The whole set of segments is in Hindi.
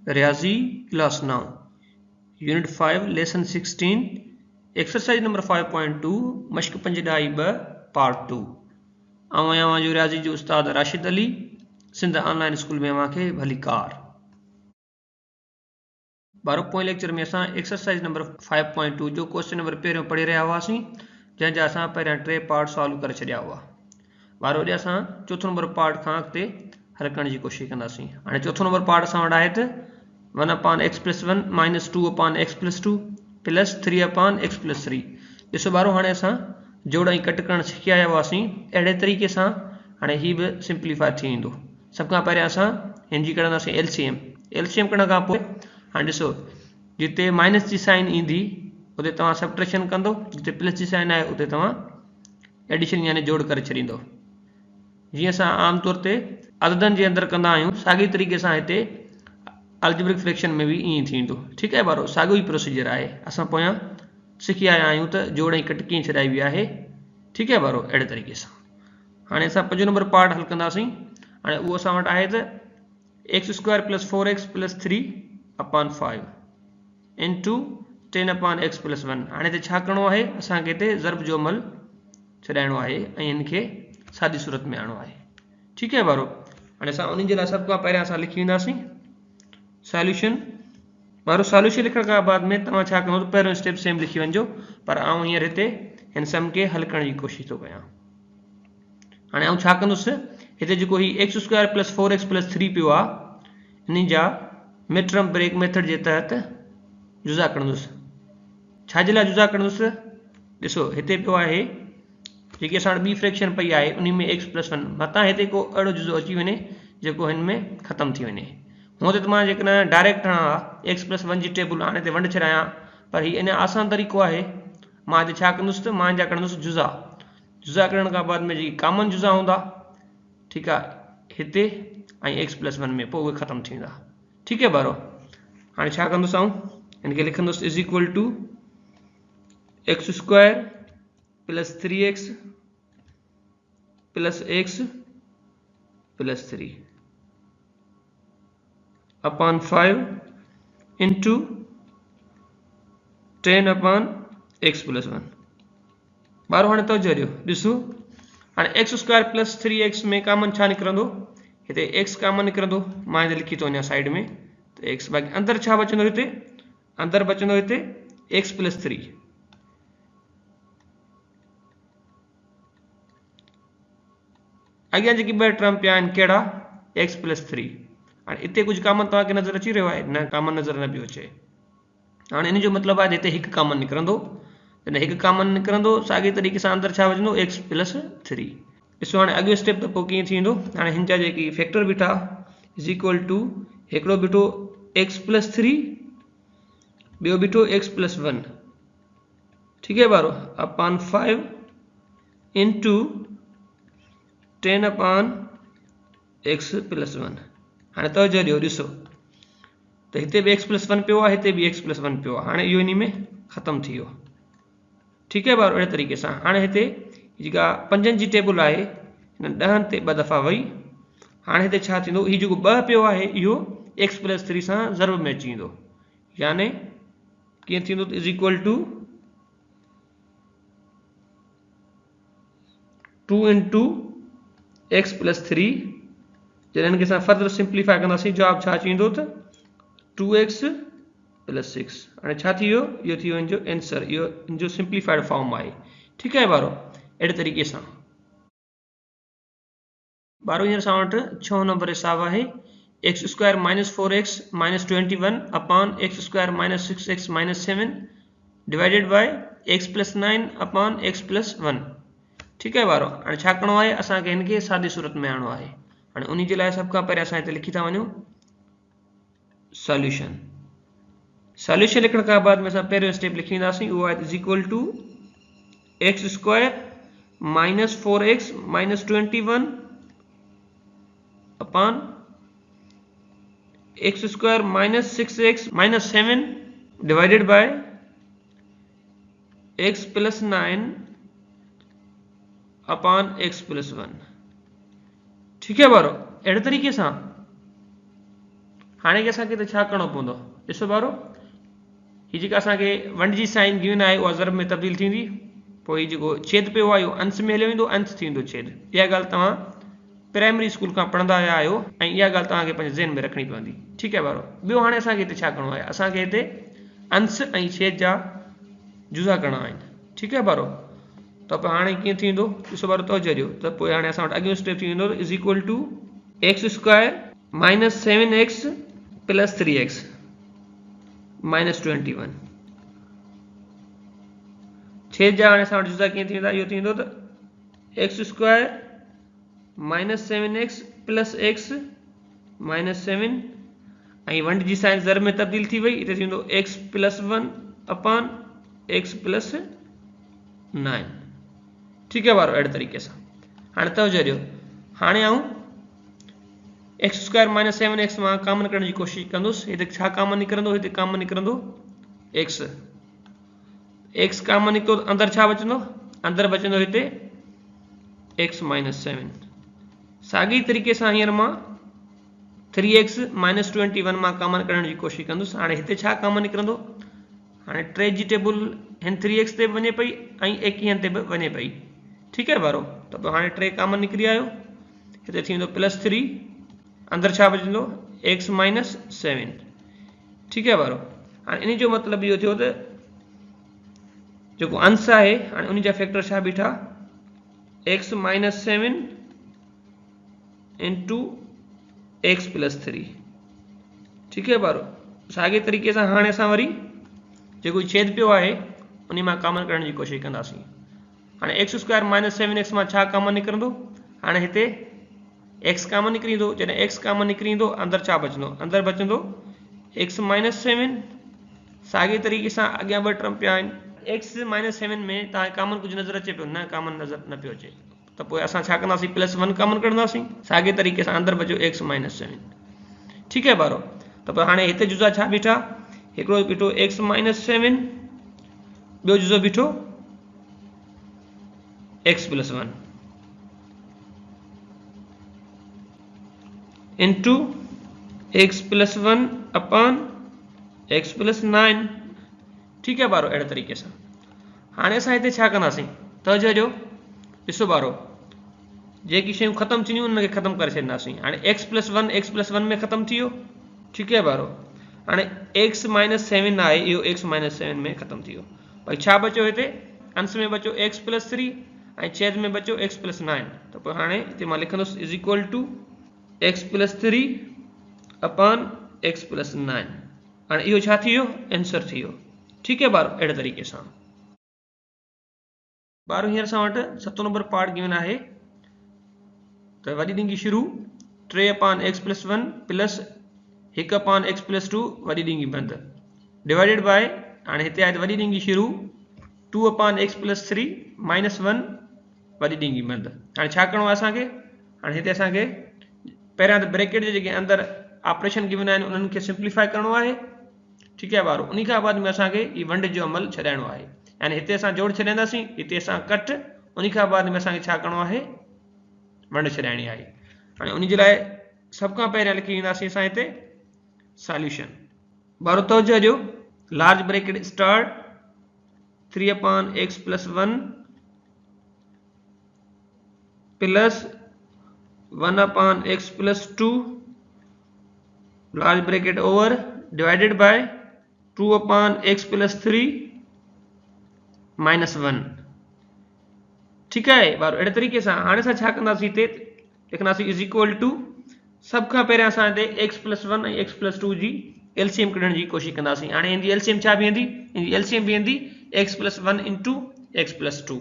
रियाजी class 9 unit 5 lesson 16 exercise number 5.2 मश्क पंजडाई ब पार्ट 2 आवां जो रियाजी जो उस्ताद राशिद अली सिंध ऑनलाइन स्कूल में अवांखे भली कार बारो पोएं लेक्चर में असां एक्सरसाइज नंबर 5.2 जो क्वेश्चन नंबर पहिरियों पढ़ी रहिया हुआसीं जंहिंजा असां पहिरियां 3 पार्ट सॉल्व करे छॾिया हुआ वारो अॼु असां चौथो नंबर पार्ट खां अॻिते हल करण जी कोशिशि कंदासीं। हाणे चौथो नंबर पार्ट असां वटि आहे त 1/x+1 - 2/x+2 प्लस 3/x+3। ॾिसो ॿारो हाणे असां जोड़ ऐं कट करणु सिखी आया हुआसीं अहिड़े तरीक़े सां हाणे हीउ बि सिंप्लीफाई थी वेंदो। सभ खां पहिरियों असां हिन जी कढंदासीं एलसीएम कढण खां पोइ हाणे ॾिसो जिते माइनस जी साइन ईंदी उते तव्हां सबट्रैक्शन कंदो, जिते प्लस जी साइन आहे उते तव्हां एडिशन यानी जोड़ करे छॾींदो। जीअं असां आम तौर ते अददनि जे अंदरि कंदा आहियूं साॻी तरीक़े सां हिते अलजेब्रिक फ्रैक्शन में भी ईअं थींदो। ठीक है बारो साॻियो ई प्रोसीजर आहे। असां पोयां सिखी आया आहियूं त जोड़ ऐं कट कीअं छॾाई वई आहे। ठीक है बारो अहिड़े तरीक़े सां हाणे असां 5 नंबर पार्ट हल कंदासीं। हाणे उहो असां वटि आहे त x² + 4x + 3/5 इंटू 10/x+1। हाणे हिते छा करिणो आहे असांखे हिते ज़र्ब जो अमल छॾाइणो आहे ऐं हिन खे सादी सूरत में आणो आहे। ठीक है बारो हाणे असां उन्हनि जे लाइ सभ खां पहिरियां असां लिखी वेंदासीं सॉल्यूशन। बारो सॉल्यूशन लिखण खां बाद में तव्हां छा कंदो पहिरियों स्टेप सेम लिखी वञिजो, पर आउं हींअर हिते हिन सम खे हल करण जी कोशिशि थो कयां। हाणे आउं छा कंदुसि हिते जेको ही x² + 4x + 3 पियो आहे इन जा मिड टर्म ब्रेक मेथड जे तहत जुज़ा कढंदुसि। छा जे लाइ जुज़ा कढंदुसि ॾिसो हिते पियो आहे जेकी असां वटि ॿी फ्रैक्शन पई आहे उन में x+1 मतां हिते को अहिड़ो जुज़ो अची वञे जेको हिन में ख़तमु थी वञे। हूअं त मां जेकॾहिं डायरेक्ट हणां x+1 जी टेबल हाणे हिते वंड छॾायां, पर हीउ अञा आसान तरीक़ो आहे। मां हिते छा कंदुसि त मां हिन जा कढंदुसि जुज़ा कढण खां बाद में जेकी कॉमन जुज़ा हूंदा ठीकु आहे हिते ऐं x+1 में पोइ उहे ख़तमु थी वेंदा। ठीकु आहे बारो हाणे छा कंदुसि आउं हिन खे लिखंदुसि = x² + 3x + x + 3/5 into 10/x+1। बारो हाणे तवजो ॾियो ॾिसो हाणे x² + 3x में कॉमन छा निकिरंदो हिते x कॉमन निकिरंदो। मां हिते लिखी थो वञा साइड में त x बाक़ी अंदरि छा बचंदो हिते अंदरि बचंदो हिते x + 3। अॻियां जेकी ॿ टर्म पिया आहिनि कहिड़ा x + 3। हाणे हिते कुझु कॉमन तव्हांखे नज़र अची रहियो आहे न कॉमन नज़र न पियो अचे। हाणे इन जो मतिलबु आहे हिते हिकु कॉमन निकिरंदो जॾहिं हिकु कॉमन निकिरंदो साॻी तरीक़े सां अंदरि छा बचंदो x + 3। ॾिसो हाणे अॻियो स्टेप त पोइ कीअं थी वेंदो हाणे हिन जा जेकी फैक्टर बीठा = हिकिड़ो बीठो x + 3 ॿियो बीठो x + 1। ठीकु आहे बारो (5 इंटू 10/x+1). हाणे तवजो ॾियो ॾिसो त हिते बि x + 1 पियो आहे हिते बि x + 1 पियो आहे। हाणे इहो इन में ख़तमु थी वियो। ठीकु आहे बारो अहिड़े तरीक़े सां हाणे हिते जेका 5 जी टेबल आहे हिन 10 ते 2 दफ़ा वई। हाणे हिते छा थींदो हीउ जेको 2 पियो आहे इहो x + 3 सां ज़र्ब में अची वेंदो यानी कीअं थींदो = 2 इंटू x + 3। जॾहिं हिनखे असां फर्दर सिंप्लीफाई कंदासीं जवाबु छा अची वेंदो त 2x + 6। हाणे छा थी वियो इहो थी वियो हिन जो आंसर, इहो हिन जो सिंप्लीफाइड फॉर्म आहे। ठीकु आहे बारो अहिड़े तरीक़े सां बारो हींअर असां वटि 6 नंबर हिसाब आहे x² - 4x - 21/x² - 6x - 7 divided by x + 9/x+1। ठीकु आहे बारो हाणे छा करिणो आहे असांखे हिनखे सादी सूरत में आणो आहे। हाणे उन जे लाइ सभ खां पहिरियों असां हिते लिखी था वञूं सॉल्यूशन लिखण खां बाद में असां पहिरियों स्टेप लिखी वेंदासीं उहो आहे = x² - 4x - 21/x² - 6x - 7 divided by x + 9/x+1। ठीक है बारो अहिड़े तरीक़े सां हाणे असांखे त छा करिणो पवंदो ॾिसो ॿारो हीअ जेका असांखे 1 जी साइन गिवन आहे उहा ज़रब में तब्दील थींदी पोइ हीअ जेको छेद पियो आहे इहो अंश में हलियो वेंदो अंश थी वेंदो छेद इहा ॻाल्हि तव्हां प्राइमरी स्कूल खां पढ़ंदा आया आहियो ऐं इहा ॻाल्हि तव्हांखे पंहिंजे ज़हन में रखणी पवंदी ठीकु आहे ॿारो ॿियो हाणे असांखे हिते छा करिणो आहे असांखे हिते अंश ऐं छेद जा जुज़ा करणा आहिनि ठीकु आहे ॿारो त पोइ हाणे कीअं थींदो ॾिसो ॿारो तवजो ॾियो त पोइ हाणे असां वटि अॻियो स्टेप थी वेंदो is equal to x square minus 7x plus 3x minus 21 छेद जा हाणे असां वटि जुज़ा कीअं थी वेंदा इहो थी वेंदो त x square minus 7x plus x minus 7 ऐं 1 जी साइन ज़रब में तब्दील थी वई हिते थी वेंदो x प्लस 1 अपान x प्लस 9 ठीकु आहे ॿारो अहिड़े तरीक़े सां हाणे तवजो ॾियो हाणे आऊं एक्स स्क्वायर माइनस 7x मां कॉमन करण जी कोशिशि कंदुसि हिते छा कॉमन निकिरंदो हिते कॉमन निकिरंदो x कॉमन निकितो अंदरि छा बचंदो अंदरि बचंदो हिते x माइनस 7 साॻी तरीक़े सां हींअर मां 3x माइनस 21 मां कॉमन करण जी कोशिशि कंदुसि हाणे हिते छा कॉमन निकिरंदो हाणे 3 जी टेबल हिन 3x ते बि वञे पई ऐं 21 ते बि वञे पई ठीकु आहे ॿारो त पोइ हाणे 3 कॉमन निकिरी आयो हिते थी वेंदो प्लस 3 अंदरि छा बचंदो x माइनस 7 ठीकु आहे ॿारो हाणे इन जो मतिलबु इहो थियो त जेको अंश आहे हाणे उन जा फैक्टर छा बीठा x minus 7 into x plus 3 ठीकु आहे ॿारो साॻे तरीक़े सां हाणे असां वरी जेको छेद पियो आहे उन मां कॉमन करण जी कोशिशि कंदासीं हाणे एक्स स्क्वायर माइनस 7x मां छा कॉमन निकिरंदो हाणे हिते x कॉमन निकिरी ईंदो जॾहिं x कॉमन निकिरी ईंदो अंदरि छा बचंदो अंदरि बचंदो x माइनस 7 साॻे तरीक़े सां अॻियां ॿ टर्म पिया आहिनि x माइनस 7 में तव्हांखे कॉमन कुझु नज़र अचे पियो न कॉमन नज़र न पियो अचे त पोइ असां छा कंदासीं प्लस 1 कॉमन कढंदासीं साॻे तरीक़े सां अंदरि बचियो x माइनस 7 ठीकु आहे ॿारो त पोइ हाणे हिते जुज़ा छा बीठा हिकिड़ो बीठो x माइनस 7 ॿियो जुज़ो बीठो x plus 1 into x plus 1 अपान x प्लस 9 ठीकु आहे ॿारो अहिड़े तरीक़े सां हाणे असां हिते छा कंदासीं तवजो ॾिसो ॿारो जेकी शयूं ख़तमु थींदियूं उनखे ख़तमु करे छॾींदासीं हाणे x प्लस 1 में ख़तमु थी वियो ठीकु आहे ॿारो हाणे x माइनस 7 आहे इहो x माइनस 7 में ख़तमु थी वियो भई छा बचियो हिते अंश में बचियो x प्लस 3 ऐं छेद में बचियो x प्लस 9 त पोइ हाणे हिते मां लिखंदुसि is equal to x plus 3 अपान x प्लस 9 हाणे इहो छा थी वियो आंसर थी वियो ठीकु आहे ॿारो अहिड़े तरीक़े सां ॿारो हींअर असां वटि 7 नंबर पार्ट गिवन आहे त वॾी ॾींगी शुरू 3 अपान x प्लस 1 प्लस 1 अपान x प्लस 2 वॾी ॾींगी बंदि डिवाइडेड बाय हाणे हिते आहे त वॾी ॾींगी शुरू 2 अपान x प्लस 3 माइनस 1 वॾी ॾींगी बंदि हाणे छा करिणो आहे असांखे हाणे हिते असांखे पहिरियां त ब्रैकेट जे जेके अंदरि ऑपरेशन गिवन आहिनि उन्हनि खे सिंप्लीफाई करिणो आहे ठीकु आहे ॿारो उन खां बाद में असांखे ई वंड जो अमल छॾाइणो आहे यानी हिते असां जोड़ छॾींदासीं हिते असां कट उन खां बाद में असांखे छा करिणो आहे वंड छॾाइणी आहे हाणे उन जे लाइ सभ खां पहिरियां लिखी ईंदासीं असां हिते सॉल्यूशन ॿारो तवजो ॾियो लार्ज ब्रैकेट स्टार्ट 3 अपान x plus 1 plus 1 upon x plus 2 large bracket over divided by 2 upon x plus 3 minus 1 ठीकु आहे ॿारो अहिड़े तरीक़े सां हाणे असां छा कंदासीं हिते लिखंदासीं इज़ इक्वल टू सभ खां पहिरियां असां हिते x प्लस 1 ऐं x प्लस 2 जी एलसीएम कढण जी कोशिशि कंदासीं हाणे हिन जी एलसीएम छा बीहंदी हिन जी एलसीएम बीहंदी x plus 1 into x plus 2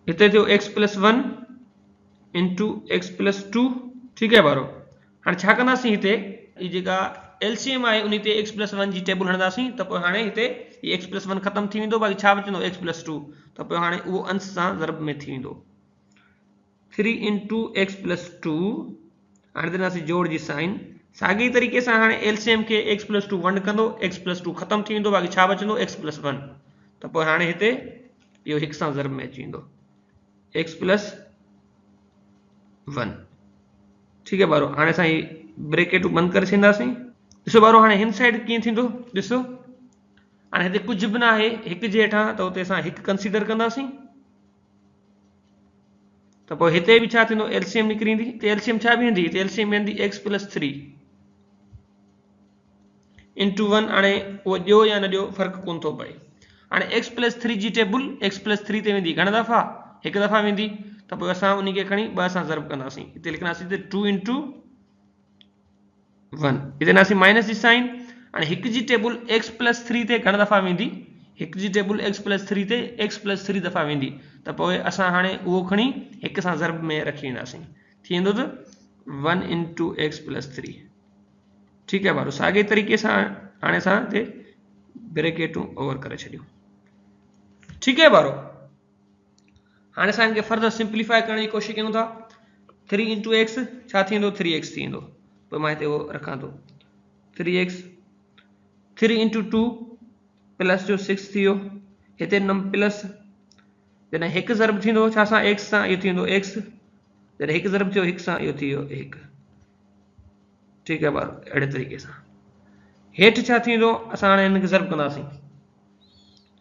हिते थियो x plus 1 into x plus 2 ठीकु आहे ॿारो हाणे छा कंदासीं हिते ही जेका एलसीएम आहे उन ते x प्लस 1 जी टेबल हणंदासीं त पोइ हाणे हिते ही x प्लस 1 ख़तमु थी वेंदो बाक़ी छा बचंदो x प्लस 2 त पोइ हाणे उहो अंश सां ज़रब में थी वेंदो 3 इंटू x प्लस 2 हाणे ॾींदासीं जोड़ जी साइन साॻी तरीक़े सां हाणे एलसीएम खे x प्लस 2 वंड कंदो x प्लस 2 ख़तमु थी वेंदो बाक़ी छा बचंदो x प्लस 1 त पोइ हाणे हिते इहो हिक सां ज़रब में अची वेंदो x प्लस 1 ठीकु आहे ॿारो हाणे असां ही ब्रैकेटूं बंदि करे छॾींदासीं ॾिसो बारो हाणे हिन साइड कीअं थींदो ॾिसो हाणे हिते कुझु बि न आहे हिकु जे हेठां त हुते असां हिकु कंसीडर कंदासीं त पोइ हिते बि छा थींदो एलसीएम निकिरींदी त एलसीएम छा बीहंदी त एलसीएम वेंदी x + 3 × 1 हाणे उहो ॾियो या न ॾियो फ़र्क़ु कोन थो पए हाणे x + 3 जी टेबल x + 3 ते वेंदी घणा दफ़ा हिकु दफ़ा वेंदी त पोइ असां उन खे खणी 2 सां ज़र्ब कंदासीं हिते लिखंदासीं 2 × 1 हिते नासीं माइनस जी साइन हाणे हिकु जी टेबल x + 3 ते घणा दफ़ा वेंदी हिकु जी टेबल x + 3 ते x + 3 दफ़ा वेंदी त पोइ असां हाणे उहो खणी हिक सां ज़र्ब में रखी वेंदासीं थी वेंदो त 1 × x + 3 ठीकु आहे बारो साॻे तरीक़े सां हाणे असां हिते ब्रैकेटूं ओवर करे छॾियूं ठीकु आहे बारो हाणे असां हिनखे फर्दर सिंप्लीफाई करण जी कोशिशि कयूं था 3 × x छा थींदो 3x थींदो पोइ मां हिते उहो रखां थो 3x 3 × 2 प्लस जो 6 थी वियो हिते प्लस जॾहिं हिकु ज़र्ब थींदो छा सां x सां इहो थींदो x जॾहिं हिकु ज़र्ब थियो हिक सां इहो थी वियो 1 ठीकु आहे बारो अहिड़े तरीक़े सां हेठि छा थींदो असां हाणे हिनखे ज़र्ब कंदासीं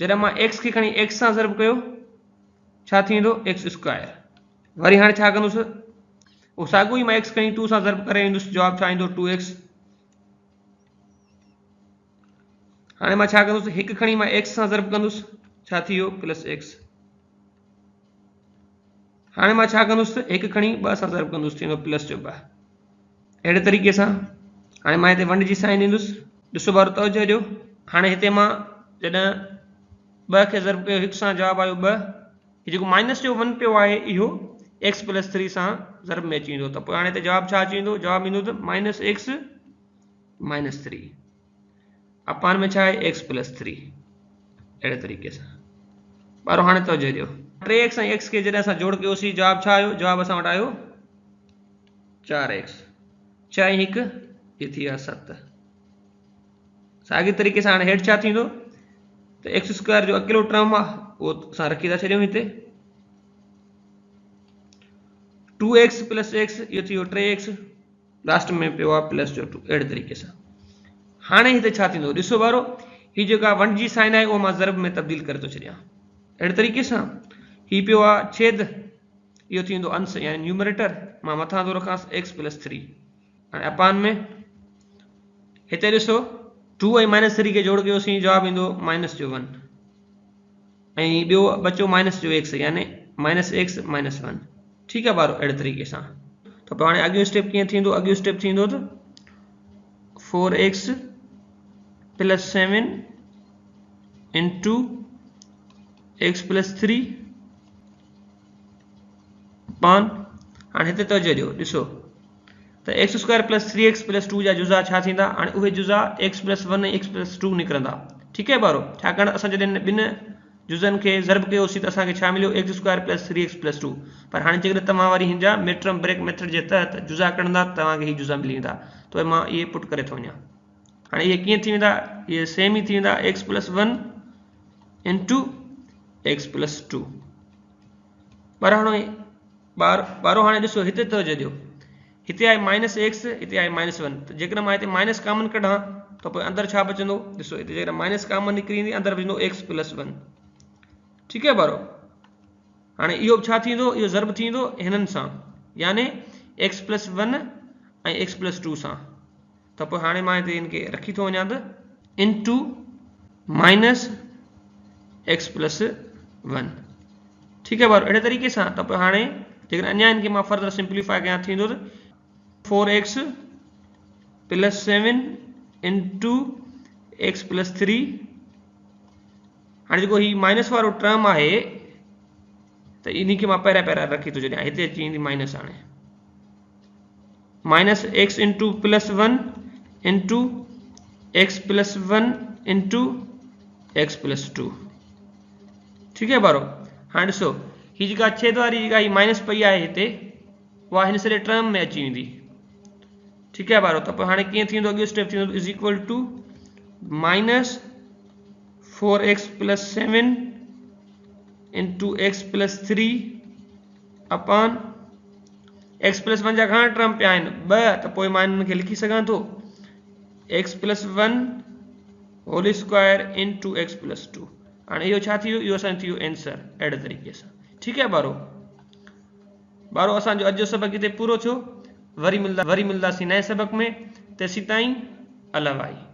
जॾहिं मां x खे खणी x सां ज़र्ब कयो छा थींदो x² वरी हाणे छा कंदुसि उहो साॻियो ई मां x खणी 2 सां ज़र्ब करे ईंदुसि जवाबु छा ईंदो 2x हाणे मां छा कंदुसि हिकु खणी मां x सां ज़र्ब कंदुसि छा थी वियो +x हाणे मां छा कंदुसि हिकु खणी 2 सां ज़र्ब कंदुसि थींदो +2 अहिड़े तरीक़े सां हाणे मां हिते 1 जी साइन ॾींदुसि ॾिसो बारो तवजो ॾियो हाणे हिते मां जॾहिं 2 खे ज़र्ब कयो हिक सां जवाबु आयो 2 हीउ जेको माइनस जो 1 पियो आहे इहो x + 3 सां ज़र्ब में अची वेंदो त पोइ हाणे हिते जवाबु छा अची वेंदो जवाबु ईंदो त -x - 3 अपान में छा आहे x + 3 अहिड़े तरीक़े सां बारो हाणे तवजो ॾियो 3x ऐं x खे जॾहिं असां जोड़ कयोसीं जवाबु छा आयो जवाबु असां वटि आयो 4x 4 × 1 इहो थी विया 7 साॻे तरीक़े सां हाणे हेठि छा थींदो त x² जो अकेलो टर्म आहे उहो असां रखी था छॾियूं हिते 2x + x इहो थी वियो 3x लास्ट में पियो आहे +2 अहिड़े तरीक़े सां हाणे हिते छा थींदो ॾिसो बारो हीअ जेका 1 जी साइन आहे उहा मां ज़र्ब में तब्दील करे थो छॾियां अहिड़े तरीक़े सां हीउ पियो आहे छेद इहो थींदो अंश यानी न्यूमरेटर मां मथां थो रखांसि x + 3 हाणे अपान में हिते ॾिसो 2 ऐं -3 खे जोड़ कयोसीं जवाबु ईंदो -1 ऐं ॿियो बचो -x यानी -x - 1 ठीकु आहे बारो अहिड़े तरीक़े सां त पोइ हाणे अॻियो स्टेप कीअं थींदो अॻियो स्टेप थींदो त 4x + 7 × x + 3 अपान हाणे हिते तवजो ॾियो ॾिसो त x² + 3x + 2 जा जुज़ा छा थींदा हाणे उहे जुज़ा x + 1 ऐं x + 2 निकिरंदा ठीकु आहे बारो छाकाणि असां जॾहिं ॿिनि जुज़नि खे ज़र्ब कयोसीं त असांखे छा मिलियो x² + 3x + 2 पर हाणे जेकॾहिं तव्हां वरी हिन जा मिड-टर्म ब्रेक मेथड जे तहत जुज़ा कढंदा तव्हांखे हीअ जुज़ा मिली वेंदा त मां इहे पुट करे थो वञा हाणे इहे कीअं थी वेंदा इहे सेम ई थी वेंदा x + 1 × x + 2 पर हाणे बारो हाणे ॾिसो हिते तवजो ॾियो हिते आहे -x हिते आहे -1 त जेकॾहिं मां हिते माइनस कॉमन कढां त पोइ अंदरि छा बचंदो ॾिसो हिते जेकॾहिं माइनस कॉमन निकिरी ईंदी अंदरि बचंदो x + 1 ठीकु आहे बारो हाणे इहो छा थींदो इहो ज़र्ब थींदो हिननि सां यानी x + 1 ऐं x + 2 सां त पोइ हाणे मां हिते हिनखे रखी थो वञा त -x + 1 ठीकु आहे बारो अहिड़े तरीक़े सां त पोइ हाणे जेकॾहिं अञा हिनखे मां फर्दर सिंप्लीफाई कयां थींदो त 4x + 7 × x + 3 हाणे जेको हीउ माइनस वारो टर्म आहे त इन खे मां पहिरियां रखी थो छॾियां हिते अची वेंदी माइनस हाणे -x × +1 × x + 1 × x + 2 ठीकु आहे बारो हाणे ॾिसो हीअ जेका छेद वारी जेका हीअ माइनस पई आहे हिते उहा हिन सॼे टर्म में अची वेंदी ठीकु आहे बारो त पोइ हाणे कीअं थींदो अॻियो स्टेप थींदो = -4x + 7 × x + 3 अपान x + 1 जा घणा टर्म पिया आहिनि 2 त पोइ मां हिननि खे लिखी सघां थो x+1 whole square into x+2। हाणे इहो छा थी वियो, इहो असांजो थी वियो आंसर अहिड़े तरीक़े सां। ठीकु आहे ॿारो असांजो अॼु जो सबक़ हिते पूरो थियो। वरी मिलंदासीं नए सबक़ में। तेसीं ताईं अलविदा।